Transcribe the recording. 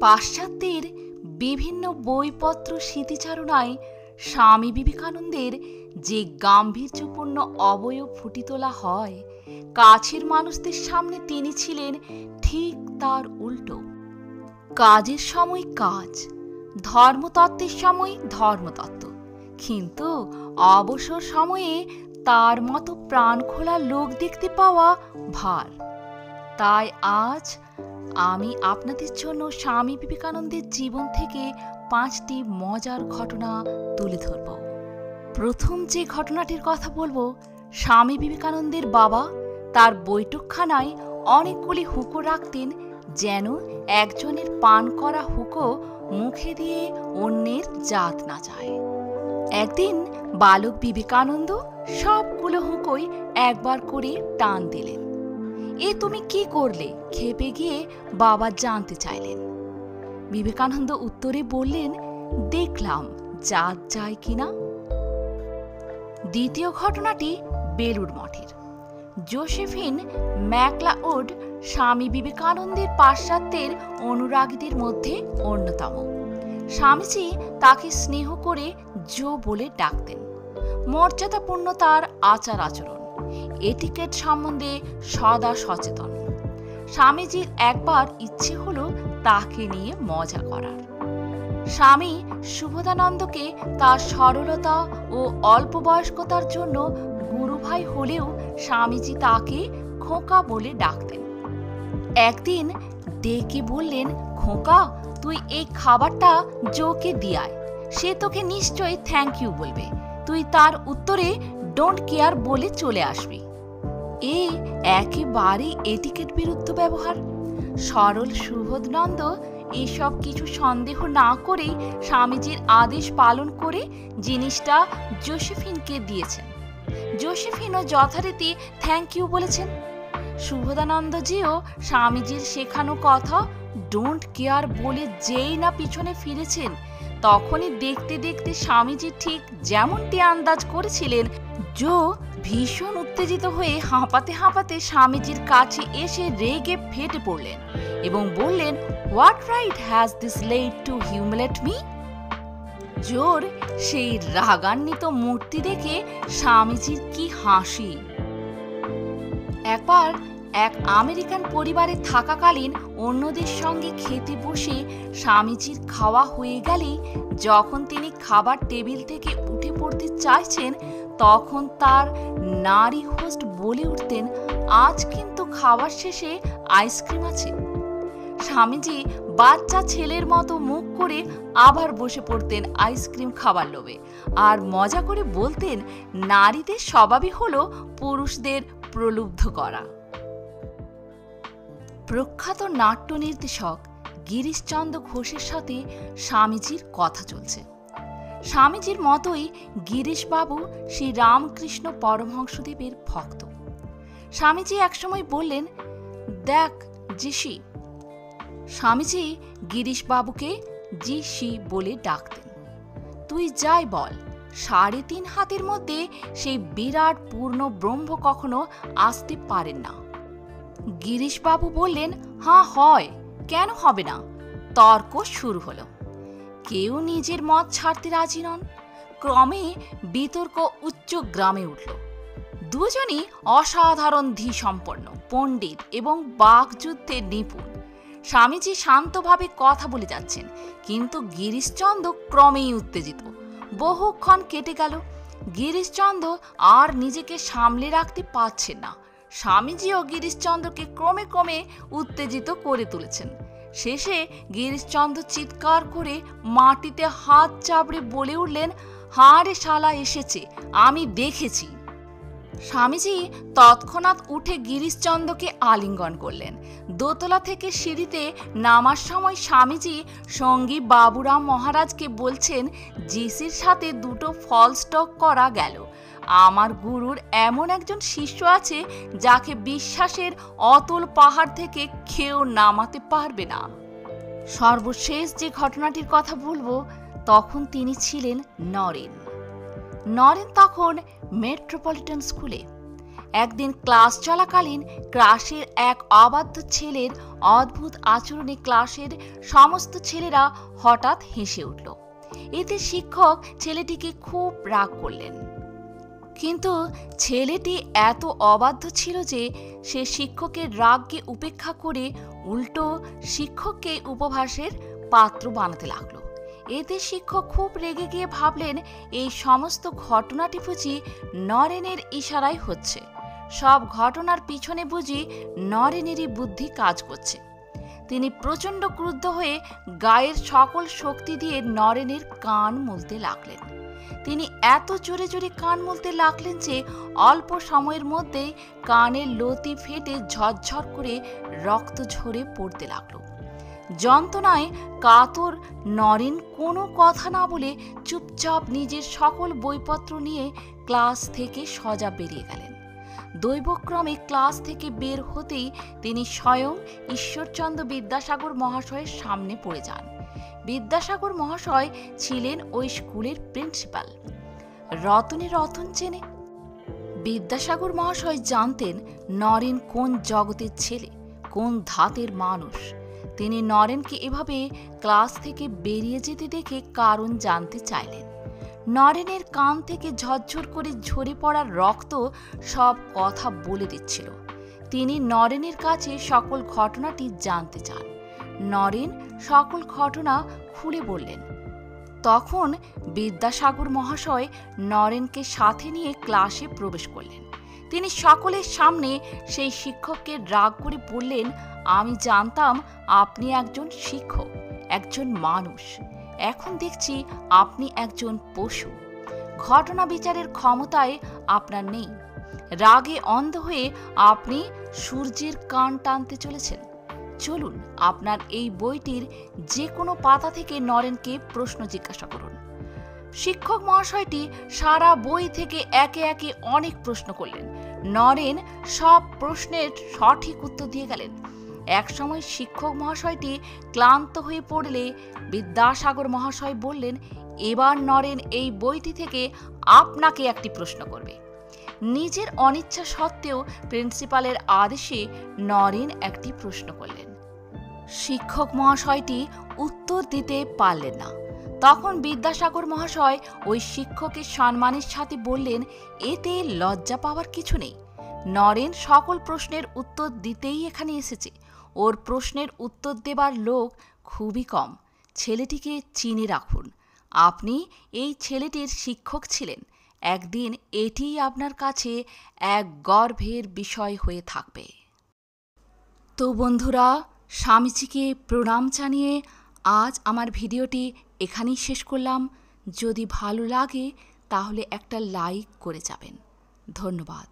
পাশ্চাত্যের বিভিন্ন বইপত্র স্মৃতিচারণায় স্বামী বিবেকানন্দের যে গাম্ভীর্যপূর্ণ অবয়ব ফুটে তোলা হয়, কাছের মানুষদের সামনে তিনি ছিলেন ঠিক তার উল্টো। কাজের সময় কাজ, ধর্মতত্ত্বের সময় ধর্মতত্ত্ব, কিন্তু অবসর সময়ে তার মতো প্রাণ খোলা লোক দেখতে পাওয়া ভার। তাই আজ আমি আপনাদের জন্য স্বামী বিবেকানন্দের জীবন থেকে 5টি মজার ঘটনা তুলে ধরব। প্রথম যে ঘটনাটির কথা বলবো, স্বামী বিবেকানন্দের বাবা তার বৈঠকখানায় অনেকগুলি হুঁকো রাখতেন, যেন একজনের পান করা হুঁকো মুখে দিয়ে অন্যের জাত না যায়। একদিন বালক বিবেকানন্দ সবগুলো হুঁকোই একবার করে টান দিলেন। এ তুমি কি করলে? ক্ষেপে গিয়ে বাবা জানতে চাইলেন। বিবেকানন্দ উত্তরে বললেন, দেখলাম জাত যায় কিনা। দ্বিতীয় ঘটনাটি বেলুড় মঠের। জোসেফিন ম্যাকলাউড স্বামী বিবেকানন্দের পাশ্চাত্যের অনুরাগীদের মধ্যে অন্যতম। স্বামীজি তাকে স্নেহ করে জো বলে ডাকতেন। মর্যাদাপূর্ণ তার আচার আচরণ, এটিকেট সম্বন্ধে সদা সচেতন। স্বামীজির একবার ইচ্ছে হলো তাকে নিয়ে মজা করার। স্বামী শুভদানন্দকে তার সরলতা ও অল্প বয়স্কতার জন্য গুরুভাই হলেও স্বামীজি তাকে খোকা বলে ডাকতেন। একদিন ডেকে বললেন, খোকা, তুই এই খাবারটা জোকে দিয়ায়, সে তোকে নিশ্চয়ই থ্যাংক ইউ বলবে। তুই তার উত্তরে ডোন্ট কেয়ার বলে চলে আসবি। এ একেবারে এটিকেট বিরুদ্ধ ব্যবহার। সরল সুবোধানন্দ এসব কিছু সন্দেহ না করেই স্বামীজির আদেশ পালন করে জিনিসটা জোসেফিনকে দিয়েছেন। জোসেফিনও যথারীতি থ্যাংক ইউ বলেছেন। শুভদানন্দজিও স্বামীজির শেখানো কথা ডোন্ট কেয়ার বলে যেই না পিছনে ফিরেছেন, তখনই দেখতে দেখতে স্বামীজি ঠিক যেমনটি আন্দাজ করেছিলেন, জো ভীষণ উত্তেজিত হয়ে হাঁপাতে হাঁপাতে স্বামীজির কাছে এসে রেগে ফেটে পড়লেন এবং বললেন, what right has this led to humiliate me? জোর সেই রাগান্বিত মূর্তি দেখে স্বামীজির কি হাসি। একবার এক আমেরিকান পরিবারে থাকাকালীন অন্যদের সঙ্গে খেতে বসে স্বামীজির খাওয়া হয়ে গেলেই যখন তিনি খাবার টেবিল থেকে উঠে পড়তে চাইছেন, তখন তার নারী হোস্ট বলে উঠতেন, আজ কিন্তু খাবার শেষে আইসক্রিম আছে। স্বামীজি বাচ্চা ছেলের মতো মুখ করে আবার বসে পড়তেন আইসক্রিম খাবার লোভে, আর মজা করে বলতেন, নারীদের স্বভাবই হলো পুরুষদের প্রলুব্ধ করা। প্রখ্যাত নাট্য নির্দেশক গিরিশচন্দ্র ঘোষের সাথে স্বামীজির কথা চলছে। স্বামীজির মতোই গিরিশবাবু শ্রী রামকৃষ্ণ পরমহংসদেবের ভক্ত। স্বামীজি একসময় বললেন, দেখ জিসি। স্বামীজি গিরিশবাবুকে জিসি বলে ডাকতেন। তুই যাই বল, 3.5 হাতের মধ্যে সেই বিরাট পূর্ণ ব্রহ্ম কখনো আসতে পারেন না। গিরিশবাবু বললেন, হ্যাঁ হয়, কেন হবে না? তর্ক শুরু হলো। কেউ নিজের মত ছাড়তে রাজি নন। ক্রমে বিতর্ক উচ্চ গ্রামে উঠল। দুজনই অসাধারণ ধী সম্পন্ন পণ্ডিত এবং বাকযুদ্ধে নিপুণ। স্বামীজি শান্তভাবে কথা বলে যাচ্ছেন, কিন্তু গিরিশচন্দ্র ক্রমেই উত্তেজিত। বহুক্ষণ কেটে গেল। গিরিশচন্দ্র আর নিজেকে সামলে রাখতে পারছেন না। স্বামীজিও গিরিশচন্দ্রকে ক্রমে ক্রমে উত্তেজিত করে তুলেছেন। শেষে গিরিশচন্দ্র চিৎকার করে মাটিতে হাত চাপড়ে বলে উঠলেন, হারে শালা এসেছে, আমি দেখেছি। স্বামীজি তৎক্ষণাৎ উঠে গিরিশচন্দ্রকে আলিঙ্গন করলেন। দোতলা থেকে সিঁড়িতে নামার সময় স্বামীজি সঙ্গী বাবুরাম মহারাজকে বলছেন, জিসির সাথে 2টো ফলস টক করা গেল। আমার গুরুর এমন একজন শিষ্য আছে যাকে বিশ্বাসের অতুল পাহাড় থেকে কেউ নামাতে পারবে না। সর্বশেষ যে ঘটনাটির কথা বলবো, তখন তিনি ছিলেন নরেন। নরেন তখন মেট্রোপলিটন স্কুলে। একদিন ক্লাস চলাকালীন ক্লাসের এক অবাধ্য ছেলের অদ্ভুত আচরণে ক্লাসের সমস্ত ছেলেরা হঠাৎ হেসে উঠল। এতে শিক্ষক ছেলেটিকে খুব রাগ করলেন, কিন্তু ছেলেটি এত অবাধ্য ছিল যে সে শিক্ষকের রাগকে উপেক্ষা করে উল্টো শিক্ষককে উপহাসের পাত্র বানাতে লাগলো। এতে শিক্ষক খুব রেগে গিয়ে ভাবলেন, এই সমস্ত ঘটনাটি বুঝি নরেনের ইশারায় হচ্ছে, সব ঘটনার পিছনে বুঝি নরেনেরই বুদ্ধি কাজ করছে। তিনি প্রচণ্ড ক্রুদ্ধ হয়ে গায়ের সকল শক্তি দিয়ে নরেনের কান মুলতে লাগলেন। তিনি এত জোরে জোরে কান মুলতে লাগলেন যে অল্প সময়ের মধ্যেই কানের লতি ফেটে ঝরঝর করে রক্ত ঝরে পড়তে লাগলো। যন্ত্রণায় কাতর নরেন কোনো কথা না বলে চুপচাপ নিজের সকল বইপত্র নিয়ে ক্লাস থেকে সোজা বেরিয়ে গেলেন। দৈবক্রমে ক্লাস থেকে বের হতেই তিনি স্বয়ং ঈশ্বরচন্দ্র বিদ্যাসাগর মহাশয়ের সামনে পড়ে যান। বিদ্যাসাগর মহাশয় ছিলেন ওই স্কুলের প্রিন্সিপাল। রতনে রতন চেনে। বিদ্যাসাগর মহাশয় জানতেন নরেন কোন জগতের ছেলে, কোন ধাতের মানুষ। তিনি নরেনকে এভাবে ক্লাস থেকে বেরিয়ে যেতে দেখে কারণ জানতে চাইলেন। নরেনের কান থেকে ঝরঝর করে ঝরে পড়া রক্ত সব কথা বলে দিচ্ছিল। তিনি নরেনের কাছে সকল ঘটনাটি জানতে চান। নরেন সকল ঘটনা খুলে বললেন। তখন বিদ্যাসাগর মহাশয় নরেনকে সাথে নিয়ে ক্লাসে প্রবেশ করলেন। তিনি সকলের সামনে সেই শিক্ষককে রাগ করে বললেন, আমি জানতাম আপনি একজন শিক্ষক, একজন মানুষ। এখন দেখছি আপনি একজন পশু। ঘটনা বিচারের ক্ষমতায় আপনার নেই। রাগে অন্ধ হয়ে আপনি সূর্যের কান টানতে চলেছেন। চলুন, আপনার এই বইটির যে কোনো পাতা থেকে নরেনকে প্রশ্ন জিজ্ঞাসা করুন। শিক্ষক মহাশয়টি সারা বই থেকে একে একে অনেক প্রশ্ন করলেন। নরেন সব প্রশ্নের সঠিক উত্তর দিয়ে গেলেন। একসময় শিক্ষক মহাশয়টি ক্লান্ত হয়ে পড়লে বিদ্যাসাগর মহাশয় বললেন, এবার নরেন এই বইটি থেকে আপনাকে একটি প্রশ্ন করবে। নিজের অনিচ্ছা সত্ত্বেও প্রিন্সিপালের আদেশে নরেন একটি প্রশ্ন করলেন। শিক্ষক মহাশয়টি উত্তর দিতে পারলেন না। তখন বিদ্যাসাগর মহাশয় ওই শিক্ষকের সম্মানের সাথে বললেন, এতে লজ্জা পাওয়ার কিছু নেই। নরেন সকল প্রশ্নের উত্তর দিতেই এখানে এসেছে। ওর প্রশ্নের উত্তর দেবার লোক খুবই কম। ছেলেটিকে চিনে রাখুন। আপনি এই ছেলেটির শিক্ষক ছিলেন। একদিন এটিই আপনার কাছে এক গর্বের বিষয় হয়ে থাকবে। তো বন্ধুরা, স্বামীজিকে প্রণাম জানিয়ে আজ আমার ভিডিওটি এখানেই শেষ করলাম। যদি ভালো লাগে তাহলে একটা লাইক করে যাবেন। ধন্যবাদ।